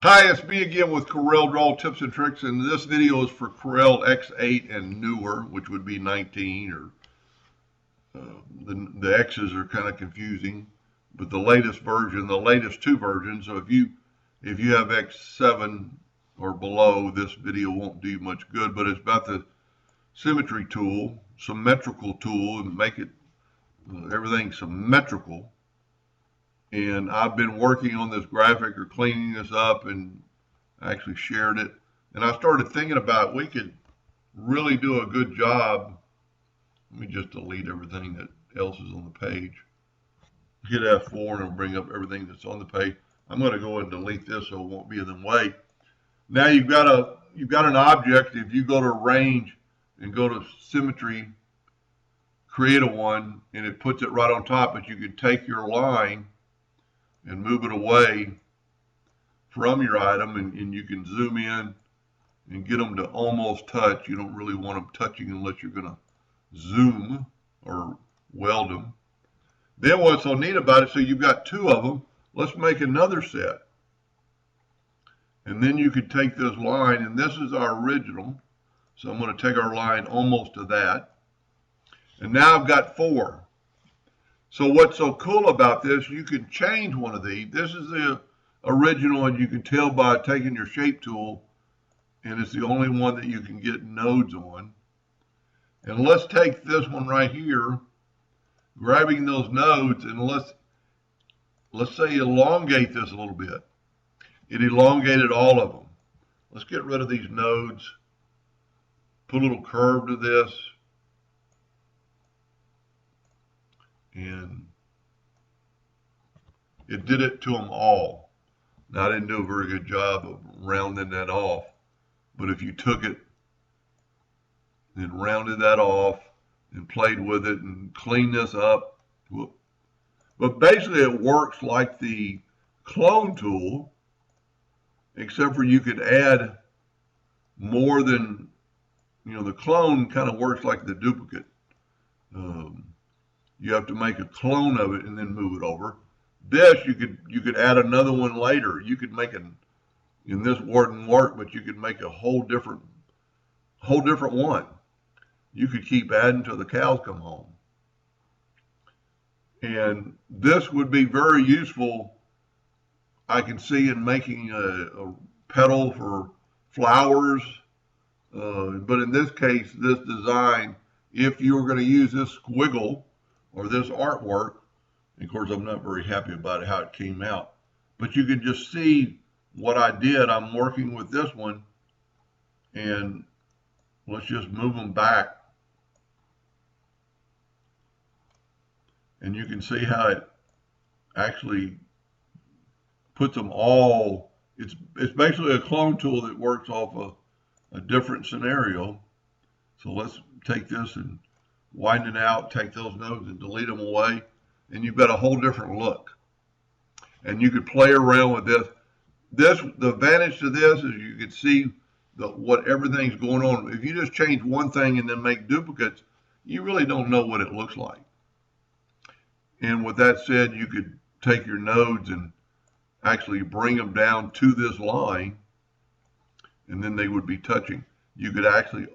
Hi, it's me again with Corel Draw Tips and Tricks, and this video is for Corel X8 and newer, which would be 19, or the X's are kind of confusing, but the latest version, the latest two versions. So if you have X7 or below, this video won't do you much good. But it's about the Symmetry tool, symmetrical tool, and make it everything symmetrical. And I've been working on this graphic or cleaning this up and actually shared it. And I started thinking about we could really do a good job. Let me just delete everything that else is on the page. Hit F4 and it'll bring up everything that's on the page. I'm going to go and delete this so it won't be in the way. Now you've got an object. If you go to Range and go to Symmetry, create a one, and it puts it right on top. But you can take your line and move it away from your item, and you can zoom in and get them to almost touch. You don't really want them touching unless you're going to zoom or weld them. Then what's so neat about it, so you've got two of them. Let's make another set. And then you could take this line, and this is our original. So I'm going to take our line almost to that. And now I've got four. So what's so cool about this, you can change one of these. This is the original, and you can tell by taking your shape tool, and it's the only one that you can get nodes on. And let's take this one right here, grabbing those nodes, and let's say elongate this a little bit. It elongated all of them. Let's get rid of these nodes, put a little curve to this, and it did it to them all. Now, I didn't do a very good job of rounding that off, but if you took it and rounded that off and played with it and cleaned this up, but basically it works like the clone tool, except for you could add more than, the clone kind of works like the duplicate. You have to make a clone of it and then move it over. This you could add another one later. You could make and this wouldn't work, but you could make a whole different one. You could keep adding till the cows come home. And this would be very useful, I can see, in making a petal for flowers. But in this case, this design, if you were going to use this squiggle or this artwork, and of course I'm not very happy about how it came out, but you can just see what I did. I'm working with this one, and let's just move them back, and you can see how it actually puts them all. It's basically a clone tool that works off a different scenario. So let's take this and widen it out, take those nodes and delete them away, and you've got a whole different look. And you could play around with this. The advantage to this is you can see what everything's going on. If you just change one thing and then make duplicates, you really don't know what it looks like. And with that said, you could take your nodes and actually bring them down to this line, and then they would be touching. You could actually,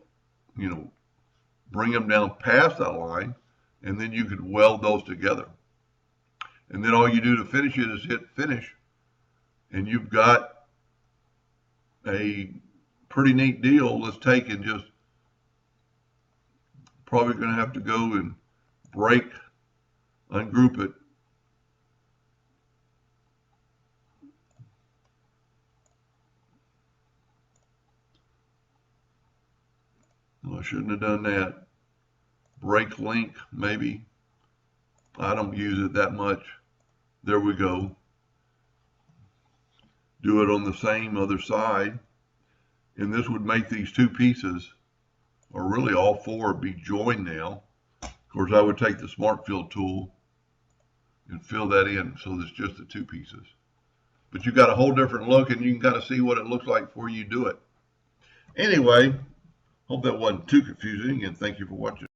bring them down past that line, and then you could weld those together. And then all you do to finish it is hit finish, and you've got a pretty neat deal. Let's take and just, probably going to have to go and ungroup it. Well, I shouldn't have done that. Break link, maybe. I don't use it that much. There we go. Do it on the same other side. And this would make these two pieces, or really all four, be joined now. Of course, I would take the Smart Fill tool and fill that in so there's just the two pieces. But you've got a whole different look, and you can kind of see what it looks like before you do it. Anyway, hope that wasn't too confusing, and thank you for watching.